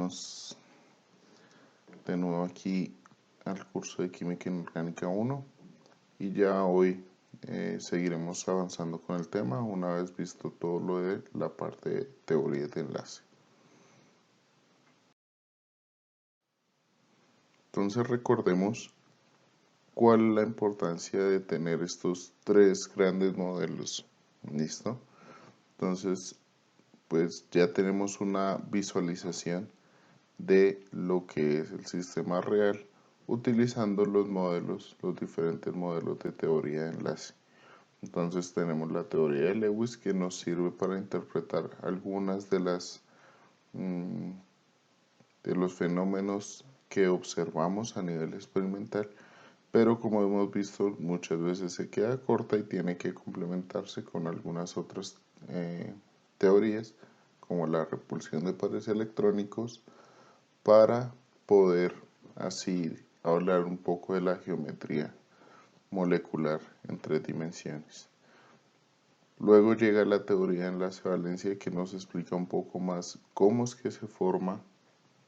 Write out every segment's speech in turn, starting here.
Bienvenidos de nuevo aquí al curso de Química Inorgánica 1 y ya hoy seguiremos avanzando con el tema una vez visto todo lo de la parte de teoría de enlace. Entonces recordemos cuál es la importancia de tener estos tres grandes modelos. ¿Listo? Entonces pues ya tenemos una visualización de lo que es el sistema real utilizando los diferentes modelos de teoría de enlace. Entonces tenemos la teoría de Lewis, que nos sirve para interpretar algunas de los fenómenos que observamos a nivel experimental, pero como hemos visto muchas veces se queda corta y tiene que complementarse con algunas otras teorías como la repulsión de pares electrónicos, para poder así hablar un poco de la geometría molecular en tres dimensiones. Luego llega la teoría de enlace-valencia, que nos explica un poco más cómo es que se forman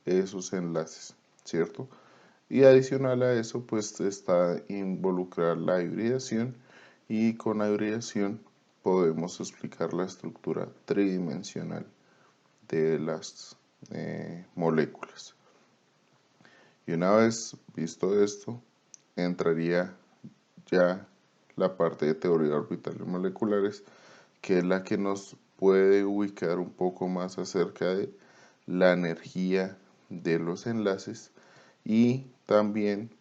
esos enlaces, ¿cierto? Y adicional a eso pues está involucrada la hibridación, y con la hibridación podemos explicar la estructura tridimensional de las moléculas. Y una vez visto esto, entraría ya la parte de teoría de orbitales moleculares, que es la que nos puede ubicar un poco más acerca de la energía de los enlaces y también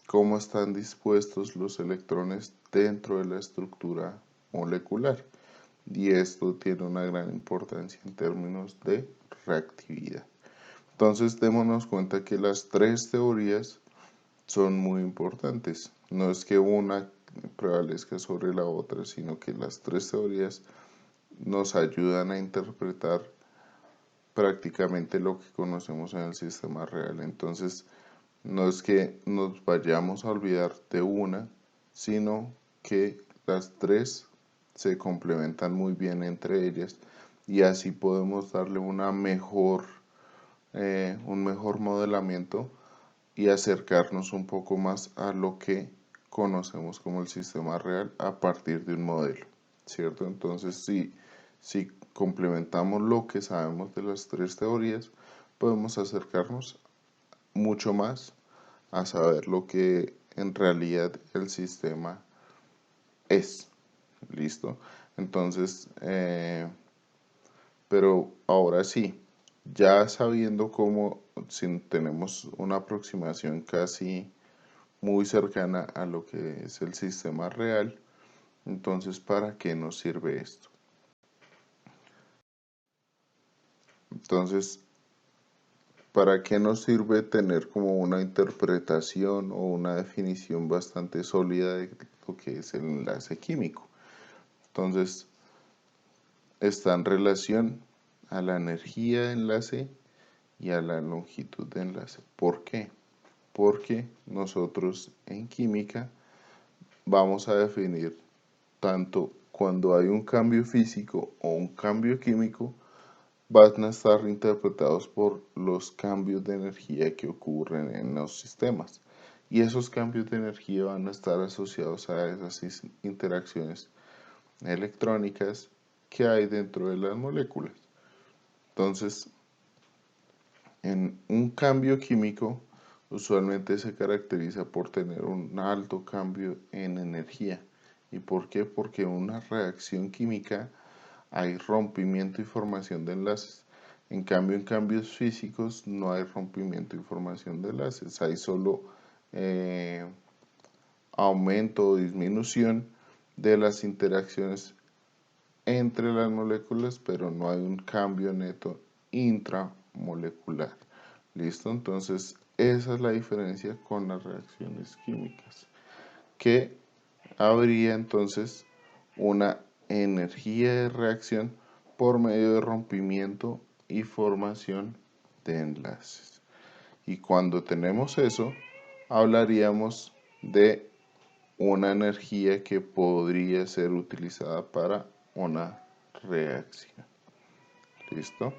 cómo están dispuestos los electrones dentro de la estructura molecular. Y esto tiene una gran importancia en términos de reactividad. Entonces démonos cuenta que las tres teorías son muy importantes. No es que una prevalezca sobre la otra, sino que las tres teorías nos ayudan a interpretar prácticamente lo que conocemos en el sistema real. Entonces no es que nos vayamos a olvidar de una, sino que las tres se complementan muy bien entre ellas, y así podemos darle un mejor modelamiento y acercarnos un poco más a lo que conocemos como el sistema real a partir de un modelo, ¿cierto? Entonces si complementamos lo que sabemos de las tres teorías, podemos acercarnos mucho más a saber lo que en realidad el sistema es. ¿Listo? Entonces, pero ahora sí, ya sabiendo cómo, si tenemos una aproximación casi muy cercana a lo que es el sistema real, entonces ¿para qué nos sirve esto? Entonces, ¿para qué nos sirve tener como una interpretación o una definición bastante sólida de lo que es el enlace químico? Entonces, está en relación a la energía de enlace y a la longitud de enlace. ¿Por qué? Porque nosotros en química vamos a definir tanto cuando hay un cambio físico o un cambio químico, van a estar interpretados por los cambios de energía que ocurren en los sistemas. Y esos cambios de energía van a estar asociados a esas interacciones electrónicas que hay dentro de las moléculas. Entonces, en un cambio químico usualmente se caracteriza por tener un alto cambio en energía. ¿Y por qué? Porque en una reacción química hay rompimiento y formación de enlaces. En cambio, en cambios físicos no hay rompimiento y formación de enlaces. Hay solo aumento o disminución de las interacciones entre las moléculas, pero no hay un cambio neto intramolecular. ¿Listo? Entonces, esa es la diferencia con las reacciones químicas, que habría entonces una energía de reacción por medio de rompimiento y formación de enlaces. Y cuando tenemos eso, hablaríamos de una energía que podría ser utilizada para una reacción. ¿Listo?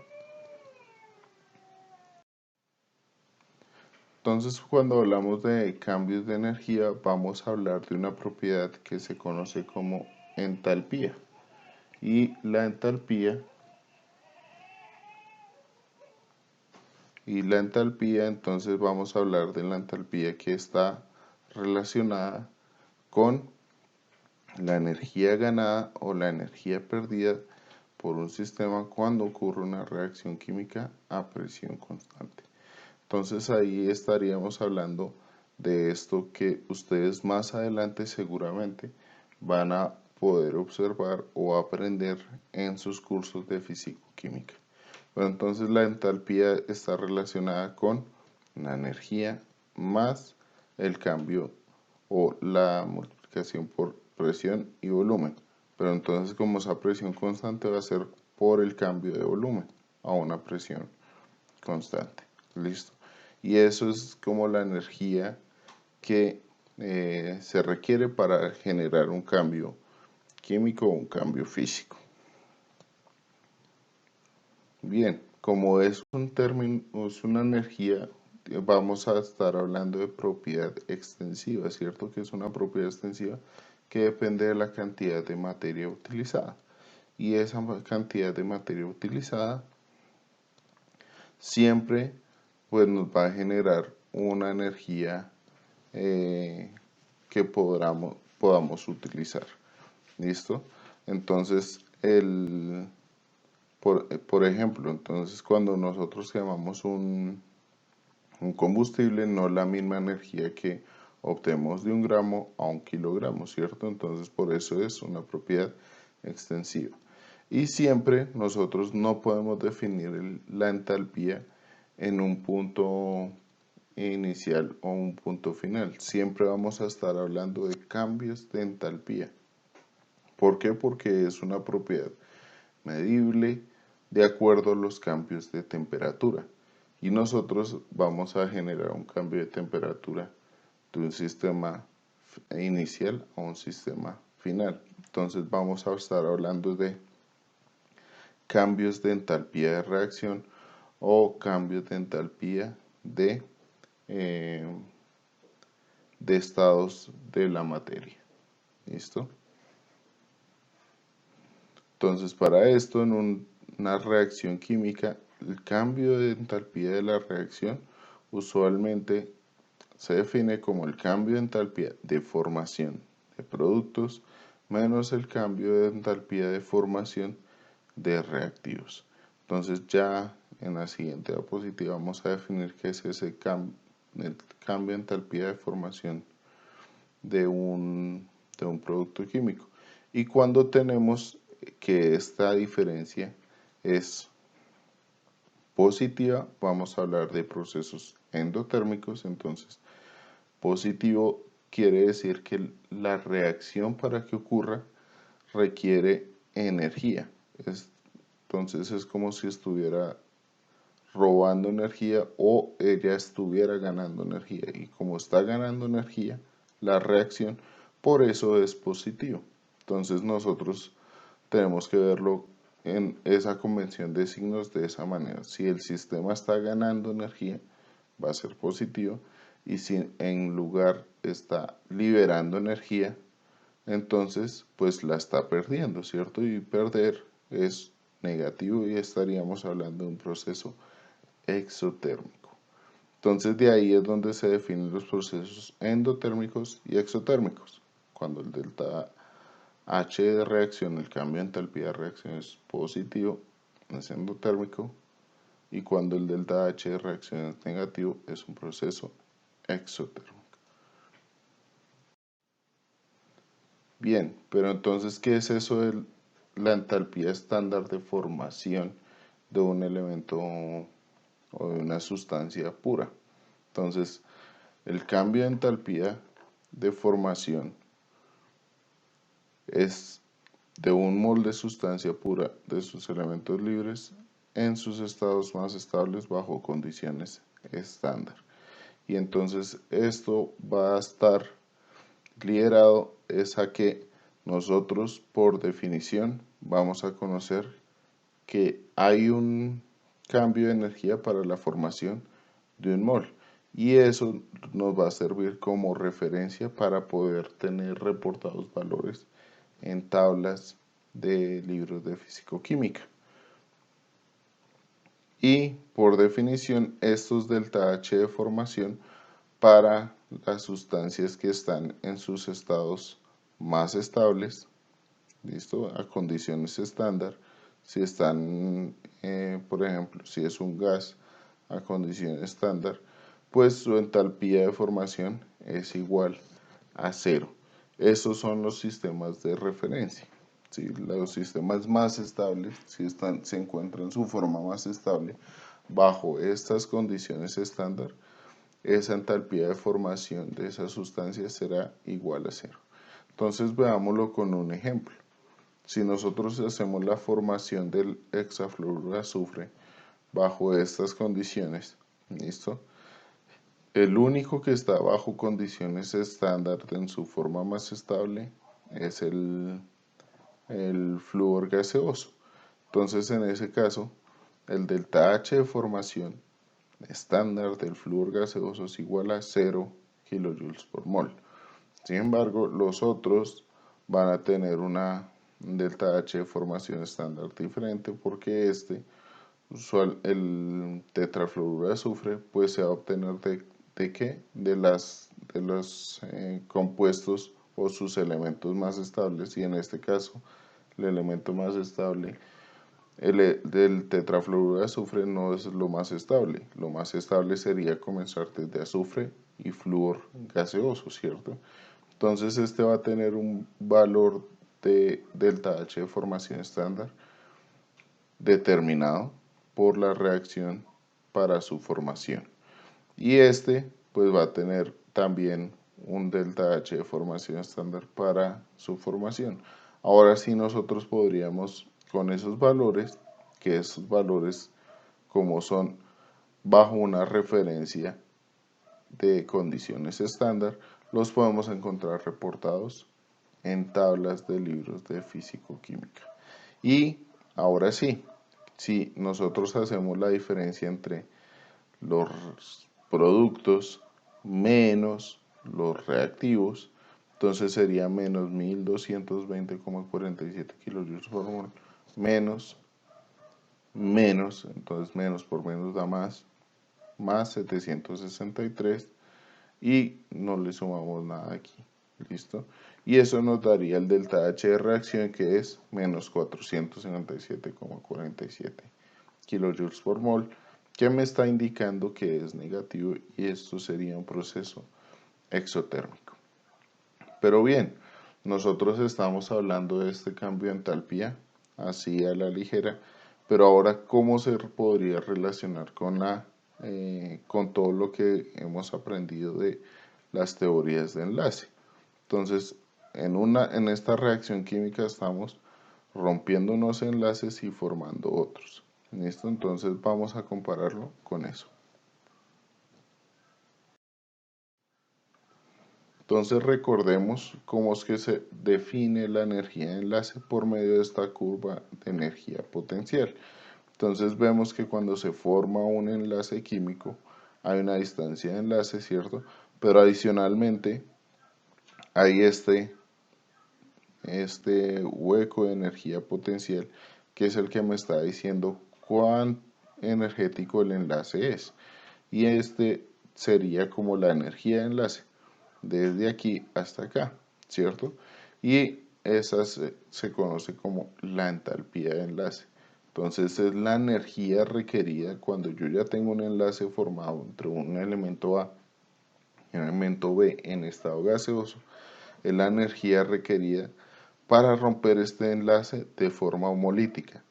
Entonces, cuando hablamos de cambios de energía, vamos a hablar de una propiedad que se conoce como entalpía. Y la entalpía, entonces vamos a hablar de la entalpía que está relacionada con la energía ganada o la energía perdida por un sistema cuando ocurre una reacción química a presión constante. Entonces ahí estaríamos hablando de esto que ustedes más adelante seguramente van a poder observar o aprender en sus cursos de físico-química. Bueno, entonces la entalpía está relacionada con la energía más el cambio o la multiplicación por presión y volumen. Pero entonces como esa presión constante va a ser por el cambio de volumen a una presión constante. Listo. Y eso es como la energía que se requiere para generar un cambio químico o un cambio físico. Bien, como es un término, es una energía, vamos a estar hablando de propiedad extensiva, ¿cierto? Que es una propiedad extensiva que depende de la cantidad de materia utilizada. Y esa cantidad de materia utilizada siempre pues nos va a generar una energía que podamos utilizar. ¿Listo? Entonces, por ejemplo, entonces cuando nosotros quemamos un combustible, no es la misma energía que obtenemos de 1 gramo a 1 kilogramo, ¿cierto? Entonces, por eso es una propiedad extensiva. Y siempre nosotros no podemos definir la entalpía en un punto inicial o un punto final. Siempre vamos a estar hablando de cambios de entalpía. ¿Por qué? Porque es una propiedad medible de acuerdo a los cambios de temperatura. Y nosotros vamos a generar un cambio de temperatura de un sistema inicial a un sistema final. Entonces vamos a estar hablando de cambios de entalpía de reacción o cambios de entalpía de estados de la materia. ¿Listo? Entonces, para esto, en una reacción química, el cambio de entalpía de la reacción usualmente se define como el cambio de entalpía de formación de productos menos el cambio de entalpía de formación de reactivos. Entonces, ya en la siguiente diapositiva vamos a definir qué es ese el cambio de entalpía de formación de un producto químico. Y cuando tenemos que esta diferencia es positiva, vamos a hablar de procesos endotérmicos. Entonces, positivo quiere decir que la reacción para que ocurra requiere energía. Entonces es como si estuviera robando energía o ella estuviera ganando energía. Y como está ganando energía, la reacción, por eso es positivo. Entonces nosotros tenemos que verlo en esa convención de signos de esa manera. Si el sistema está ganando energía, va a ser positivo. Y si en lugar está liberando energía, entonces pues la está perdiendo, ¿cierto? Y perder es negativo y estaríamos hablando de un proceso exotérmico. Entonces de ahí es donde se definen los procesos endotérmicos y exotérmicos. Cuando el delta H de reacción, el cambio de entalpía de reacción es positivo, es endotérmico, y cuando el delta H de reacción es negativo, es un proceso exotérmico. Bien, pero entonces, ¿qué es eso de la entalpía estándar de formación de un elemento o de una sustancia pura? Entonces, el cambio de entalpía de formación es de un mol de sustancia pura de sus elementos libres en sus estados más estables bajo condiciones estándar. Y entonces esto va a estar liderado es a que nosotros por definición vamos a conocer que hay un cambio de energía para la formación de un mol. y eso nos va a servir como referencia para poder tener reportados valores en tablas de libros de físico-química. Y por definición, estos delta H de formación para las sustancias que están en sus estados más estables, ¿listo? A condiciones estándar. Si están, por ejemplo, si es un gas a condición estándar, pues su entalpía de formación es igual a cero. Esos son los sistemas de referencia. ¿Sí? Los sistemas más estables, si se encuentran en su forma más estable, bajo estas condiciones estándar, esa entalpía de formación de esa sustancia será igual a cero. Entonces veámoslo con un ejemplo. Si nosotros hacemos la formación del hexafluoruro de azufre bajo estas condiciones, ¿listo? El único que está bajo condiciones estándar en su forma más estable es el flúor gaseoso. Entonces, en ese caso, el delta H de formación estándar del flúor gaseoso es igual a 0 kilojoules por mol. Sin embargo, los otros van a tener un delta H de formación estándar diferente porque el tetrafluoruro de azufre, pues se va a obtener ¿de qué? De los compuestos o sus elementos más estables, y en este caso el elemento más estable del tetrafluoruro de azufre no es lo más estable sería comenzar desde azufre y flúor gaseoso, ¿cierto? Entonces este va a tener un valor de delta H de formación estándar determinado por la reacción para su formación. Y este pues va a tener también un delta H de formación estándar para su formación. Ahora sí nosotros podríamos con esos valores, que esos valores como son bajo una referencia de condiciones estándar, los podemos encontrar reportados en tablas de libros de físico-química. Y ahora sí, si nosotros hacemos la diferencia entre los productos menos los reactivos, entonces sería menos 1220,47 kilojoules por mol, menos, entonces menos por menos da más 763 y no le sumamos nada aquí, ¿listo? Y eso nos daría el delta H de reacción, que es menos 457,47 kilojoules por mol, que me está indicando que es negativo, y esto sería un proceso exotérmico. Pero bien, nosotros estamos hablando de este cambio de entalpía así a la ligera, pero ahora ¿cómo se podría relacionar con todo lo que hemos aprendido de las teorías de enlace? Entonces, en esta reacción química estamos rompiendo unos enlaces y formando otros. ¿Listo? Entonces vamos a compararlo con eso. Entonces recordemos cómo es que se define la energía de enlace por medio de esta curva de energía potencial. Entonces vemos que cuando se forma un enlace químico hay una distancia de enlace, ¿cierto? Pero adicionalmente hay este hueco de energía potencial, que es el que me está diciendo cuán energético el enlace es. Y este sería como la energía de enlace desde aquí hasta acá, ¿cierto? Y esa se conoce como la entalpía de enlace. Entonces es la energía requerida cuando yo ya tengo un enlace formado entre un elemento A y un elemento B en estado gaseoso, es la energía requerida para romper este enlace de forma homolítica.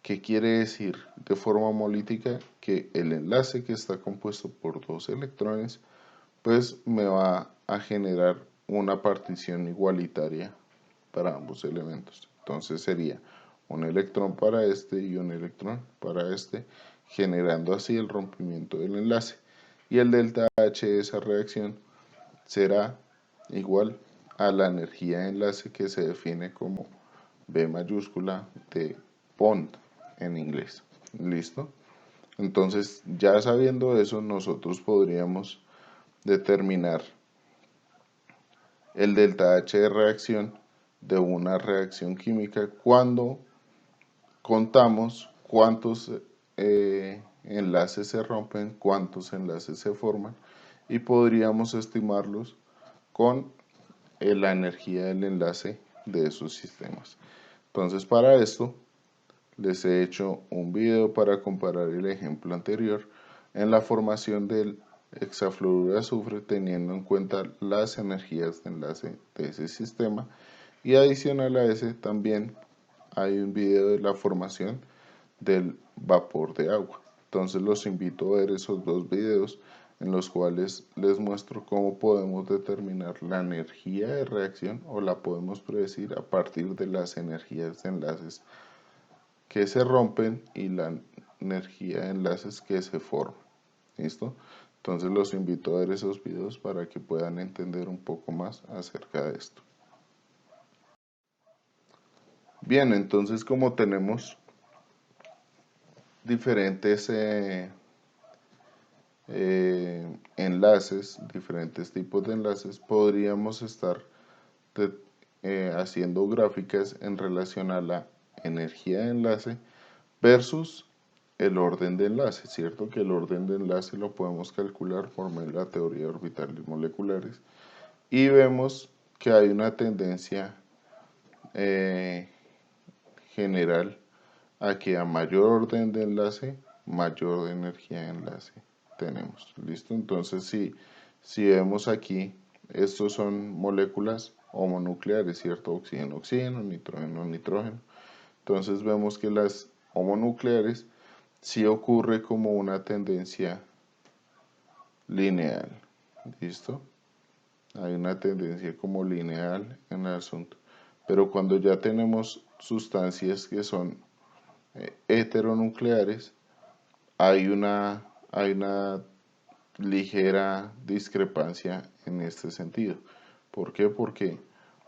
¿Qué quiere decir de forma homolítica? Que el enlace que está compuesto por dos electrones pues me va a generar una partición igualitaria para ambos elementos. Entonces sería un electrón para este y un electrón para este, generando así el rompimiento del enlace. Y el delta H de esa reacción será igual a la energía de enlace, que se define como B mayúscula de bond en inglés. ¿Listo? Entonces, ya sabiendo eso, nosotros podríamos determinar el delta H de reacción de una reacción química cuando contamos cuántos enlaces se rompen, cuántos enlaces se forman y podríamos estimarlos con la energía del enlace de esos sistemas. Entonces, para esto les he hecho un video para comparar el ejemplo anterior en la formación del hexafluoruro de azufre teniendo en cuenta las energías de enlace de ese sistema, y adicional a ese también hay un video de la formación del vapor de agua. Entonces los invito a ver esos dos videos en los cuales les muestro cómo podemos determinar la energía de reacción o la podemos predecir a partir de las energías de enlaces que se rompen y la energía de enlaces que se forman. ¿Listo? Entonces los invito a ver esos videos para que puedan entender un poco más acerca de esto. Bien, entonces como tenemos diferentes enlaces, diferentes tipos de enlaces, podríamos estar haciendo gráficas en relación a la energía de enlace versus el orden de enlace, ¿cierto? Que el orden de enlace lo podemos calcular por medio de la teoría de orbitales moleculares y vemos que hay una tendencia general a que a mayor orden de enlace, mayor energía de enlace tenemos. ¿Listo? Entonces, si vemos aquí, estos son moléculas homonucleares, ¿cierto? Oxígeno, oxígeno, nitrógeno, nitrógeno. Entonces vemos que las homonucleares sí ocurre como una tendencia lineal. ¿Listo? Hay una tendencia como lineal en el asunto. Pero cuando ya tenemos sustancias que son heteronucleares, hay una ligera discrepancia en este sentido. ¿Por qué? Porque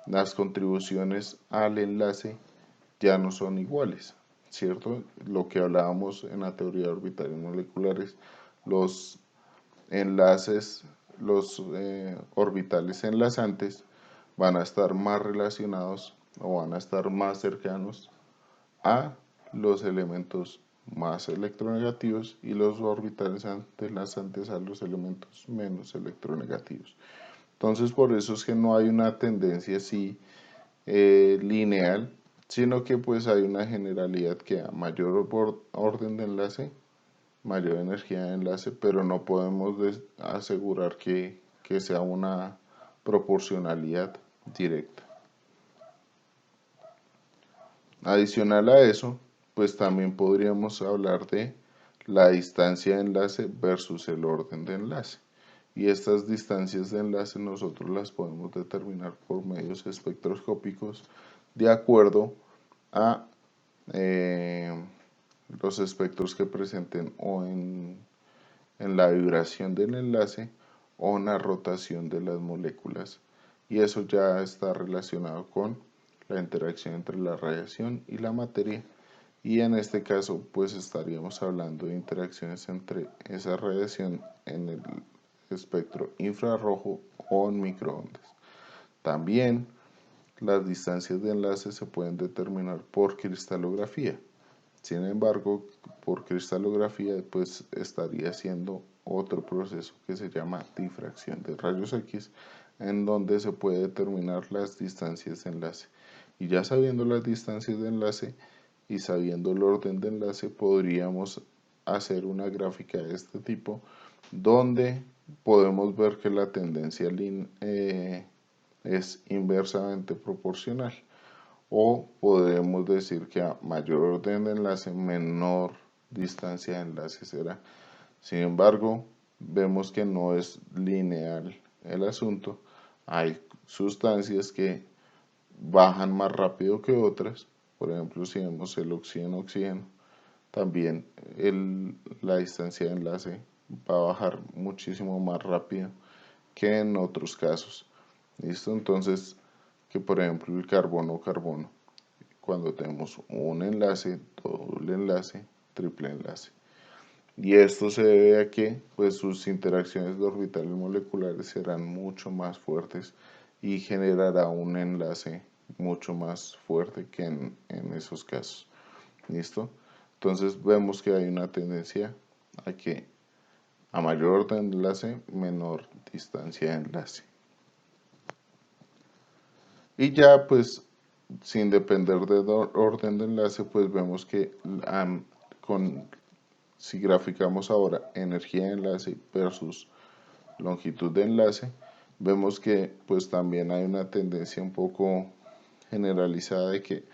las contribuciones al enlace ya no son iguales, ¿cierto? Lo que hablábamos en la teoría de orbitales moleculares, los enlaces, los orbitales enlazantes van a estar más relacionados o van a estar más cercanos a los elementos más electronegativos y los orbitales enlazantes a los elementos menos electronegativos. Entonces, por eso es que no hay una tendencia así lineal, sino que pues hay una generalidad que a mayor orden de enlace, mayor energía de enlace, pero no podemos asegurar que sea una proporcionalidad directa. Adicional a eso, pues también podríamos hablar de la distancia de enlace versus el orden de enlace. Y estas distancias de enlace nosotros las podemos determinar por medios espectroscópicos de acuerdo a los espectros que presenten o en la vibración del enlace o en la rotación de las moléculas. Y eso ya está relacionado con la interacción entre la radiación y la materia, y en este caso pues estaríamos hablando de interacciones entre esa radiación en el espectro infrarrojo o en microondas. También las distancias de enlace se pueden determinar por cristalografía. Sin embargo, por cristalografía pues estaría haciendo otro proceso que se llama difracción de rayos X, en donde se puede determinar las distancias de enlace. Y ya sabiendo las distancias de enlace y sabiendo el orden de enlace, podríamos hacer una gráfica de este tipo, donde podemos ver que la tendencia es inversamente proporcional. O podemos decir que a mayor orden de enlace, menor distancia de enlace será. Sin embargo, vemos que no es lineal el asunto. Hay sustancias que bajan más rápido que otras. Por ejemplo, si vemos el oxígeno-oxígeno, también la distancia de enlace va a bajar muchísimo más rápido que en otros casos. ¿Listo? Entonces, que por ejemplo el carbono-carbono, cuando tenemos un enlace, doble enlace, triple enlace. Y esto se debe a que pues, sus interacciones orbitales moleculares serán mucho más fuertes y generará un enlace mucho más fuerte que en esos casos. ¿Listo? Entonces vemos que hay una tendencia a que a mayor orden de enlace, menor distancia de enlace. Y ya pues sin depender del orden de enlace, pues vemos que si graficamos ahora energía de enlace versus longitud de enlace, vemos que pues también hay una tendencia un poco generalizada de que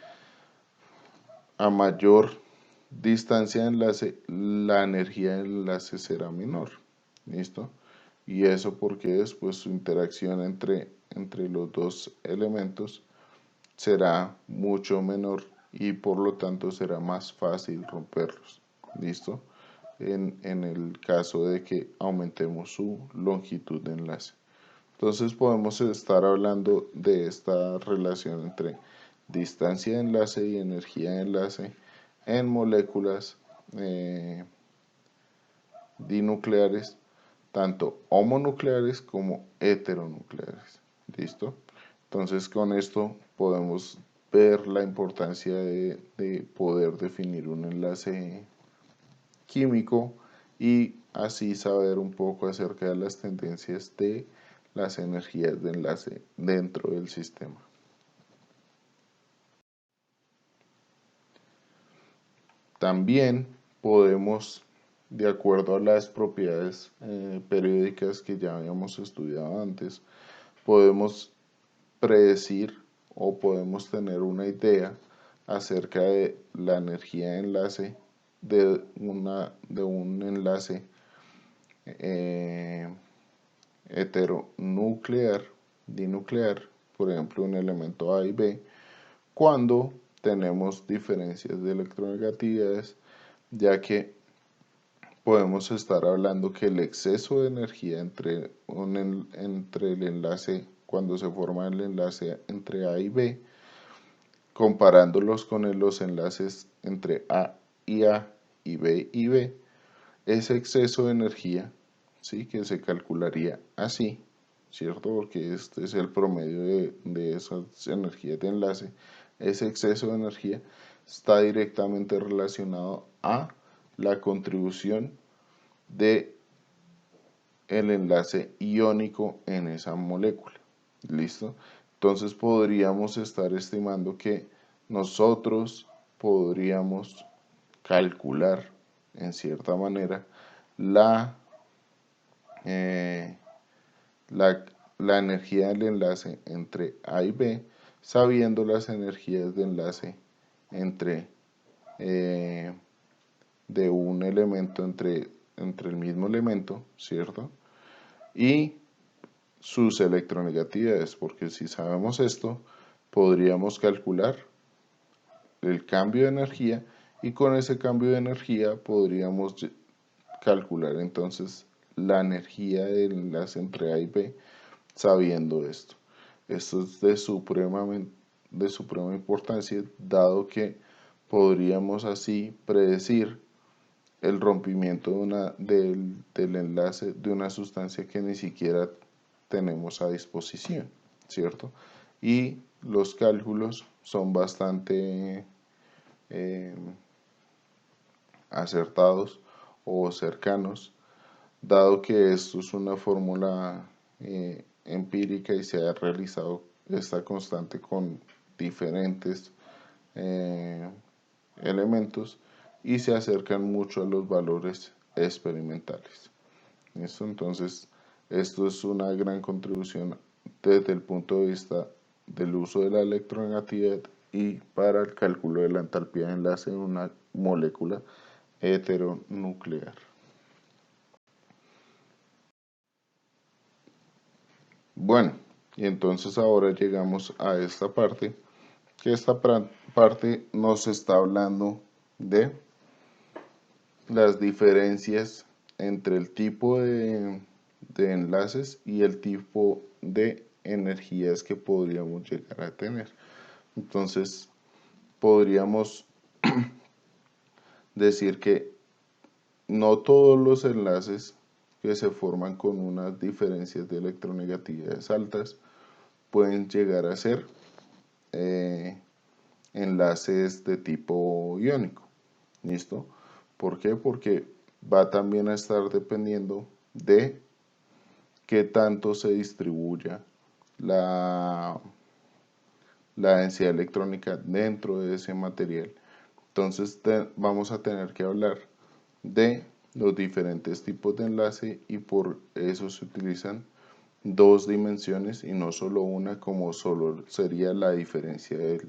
a mayor distancia de enlace, la energía del enlace será menor. ¿Listo? Y eso porque después su interacción entre los dos elementos será mucho menor y por lo tanto será más fácil romperlos. ¿Listo? En el caso de que aumentemos su longitud de enlace. Entonces podemos estar hablando de esta relación entre distancia de enlace y energía de enlace en moléculas dinucleares, tanto homonucleares como heteronucleares. ¿Listo? Entonces con esto podemos ver la importancia de poder definir un enlace químico y así saber un poco acerca de las tendencias de las energías de enlace dentro del sistema. También podemos, de acuerdo a las propiedades periódicas que ya habíamos estudiado antes, podemos predecir o podemos tener una idea acerca de la energía de enlace de un enlace heteronuclear, dinuclear, por ejemplo un elemento A y B, cuando tenemos diferencias de electronegatividades, ya que podemos estar hablando que el exceso de energía entre el enlace, cuando se forma el enlace entre A y B, comparándolos con los enlaces entre A y B, ese exceso de energía, ¿sí? Que se calcularía así, ¿cierto? Porque este es el promedio de esas energías de enlace. Ese exceso de energía está directamente relacionado a la contribución de el enlace iónico en esa molécula. ¿Listo? Entonces podríamos estar estimando que nosotros podríamos calcular en cierta manera la, eh, la energía del enlace entre A y B, sabiendo las energías de enlace entre de un elemento entre el mismo elemento, ¿cierto? Y sus electronegatividades, porque si sabemos esto, podríamos calcular el cambio de energía y con ese cambio de energía podríamos calcular entonces la energía del enlace entre A y B sabiendo esto. Esto es de suprema importancia, dado que podríamos así predecir el rompimiento del enlace de una sustancia que ni siquiera tenemos a disposición, ¿cierto? Y los cálculos son bastante acertados o cercanos, dado que esto es una fórmula empírica y se ha realizado esta constante con diferentes elementos y se acercan mucho a los valores experimentales. ¿Listo? Entonces, esto es una gran contribución desde el punto de vista del uso de la electronegatividad y para el cálculo de la entalpía de enlace en una molécula heteronuclear. Bueno, y entonces ahora llegamos a esta parte, que esta parte nos está hablando de las diferencias entre el tipo de enlaces y el tipo de energías que podríamos llegar a tener. Entonces, podríamos decir que no todos los enlaces que se forman con unas diferencias de electronegatividades altas pueden llegar a ser enlaces de tipo iónico. ¿Listo? ¿Por qué? Porque va también a estar dependiendo de qué tanto se distribuya la densidad electrónica dentro de ese material. Entonces vamos a tener que hablar de los diferentes tipos de enlace y por eso se utilizan dos dimensiones y no solo una, como solo sería la diferencia de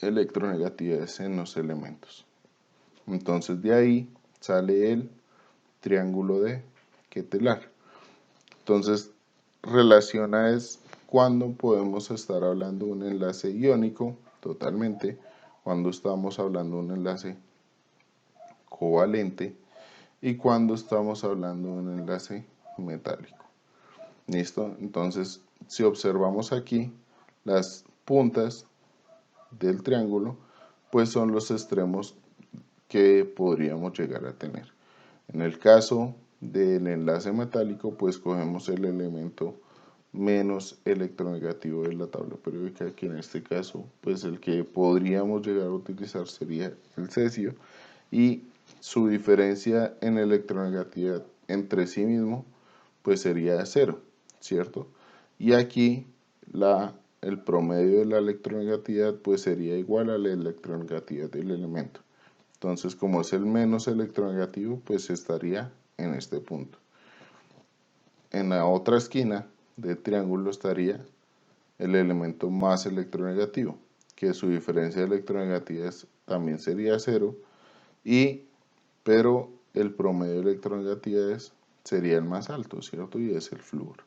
electronegatividades en los elementos. Entonces de ahí sale el triángulo de Ketelar. Entonces relaciona es cuando podemos estar hablando de un enlace iónico totalmente, cuando estamos hablando de un enlace covalente y cuando estamos hablando de un enlace metálico. ¿Listo? Entonces, si observamos aquí, las puntas del triángulo, pues son los extremos que podríamos llegar a tener. En el caso del enlace metálico, pues cogemos el elemento menos electronegativo de la tabla periódica, que en este caso, pues el que podríamos llegar a utilizar sería el cesio, y su diferencia en electronegatividad entre sí mismo, pues sería 0, ¿cierto? Y aquí el promedio de la electronegatividad, pues sería igual a la electronegatividad del elemento. Entonces, como es el menos electronegativo, pues estaría en este punto. En la otra esquina del triángulo estaría el elemento más electronegativo, que su diferencia de electronegatividades también sería 0, pero el promedio de electronegatividades sería el más alto, ¿cierto? Y es el flúor.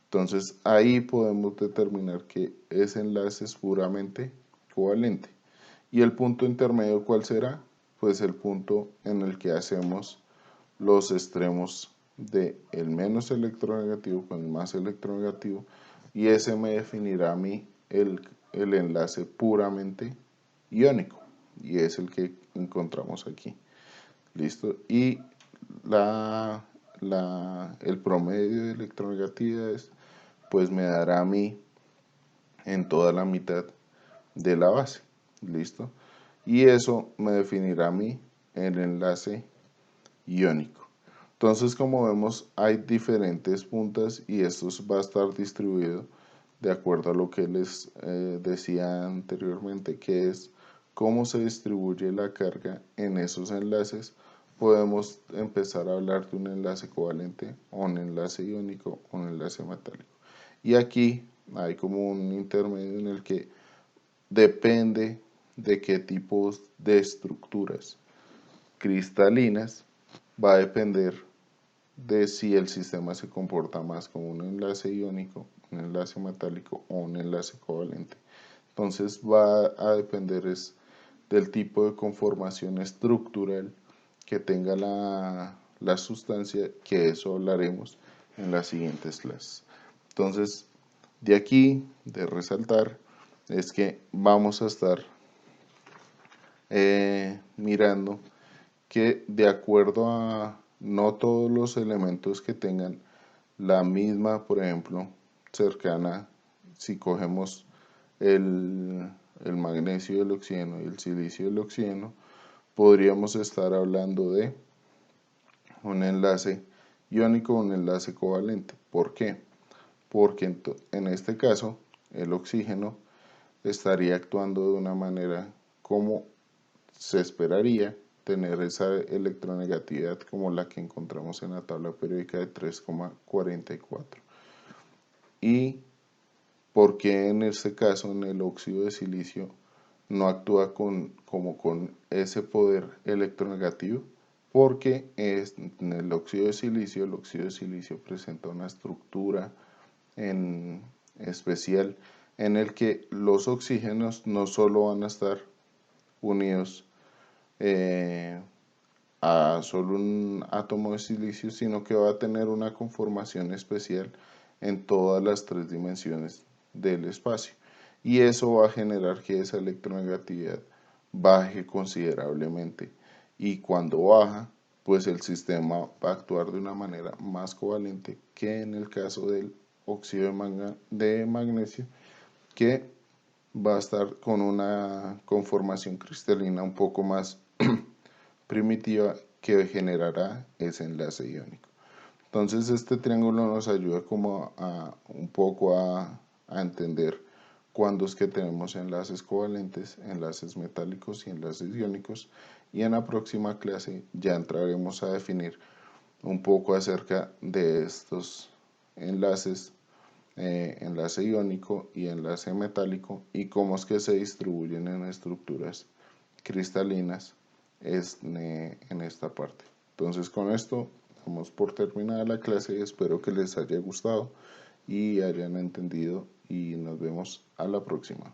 Entonces, ahí podemos determinar que ese enlace es puramente covalente. ¿Y el punto intermedio cuál será? Pues el punto en el que hacemos los extremos de el menos electronegativo con el más electronegativo, y ese me definirá a mí el enlace puramente iónico, y es el que encontramos aquí. ¿Listo? Y el promedio de electronegatividades pues me dará a mí en toda la mitad de la base. ¿Listo? Y eso me definirá a mí el enlace iónico. Entonces, como vemos, hay diferentes puntas y esto va a estar distribuido de acuerdo a lo que les decía anteriormente, que es cómo se distribuye la carga en esos enlaces. Podemos empezar a hablar de un enlace covalente, o un enlace iónico, o un enlace metálico. Y aquí hay como un intermedio en el que depende de qué tipos de estructuras cristalinas va a depender de si el sistema se comporta más como un enlace iónico, un enlace metálico o un enlace covalente. Entonces va a depender del tipo de conformación estructural que tenga la sustancia, que eso hablaremos en las siguientes clases. Entonces, de aquí, de resaltar, es que vamos a estar mirando que de acuerdo a no todos los elementos que tengan la misma, por ejemplo, cercana, si cogemos el magnesio y el oxígeno y el silicio y el oxígeno, podríamos estar hablando de un enlace iónico o un enlace covalente. ¿Por qué? Porque en este caso el oxígeno estaría actuando de una manera como se esperaría tener esa electronegatividad como la que encontramos en la tabla periódica de 3,44. ¿Y por qué en este caso en el óxido de silicio no actúa como con ese poder electronegativo? Porque en el óxido de silicio presenta una estructura en especial en el que los oxígenos no solo van a estar unidos a solo un átomo de silicio, sino que va a tener una conformación especial en todas las tres dimensiones del espacio. Y eso va a generar que esa electronegatividad baje considerablemente. Y cuando baja, pues el sistema va a actuar de una manera más covalente que en el caso del óxido de magnesio, que va a estar con una conformación cristalina un poco más primitiva, que generará ese enlace iónico. Entonces este triángulo nos ayuda como a un poco a entender cuándo es que tenemos enlaces covalentes, enlaces metálicos y enlaces iónicos, y en la próxima clase ya entraremos a definir un poco acerca de estos enlaces, enlace iónico y enlace metálico, y cómo es que se distribuyen en estructuras cristalinas en esta parte. Entonces con esto damos por terminada la clase, espero que les haya gustado y hayan entendido, y nos vemos a la próxima.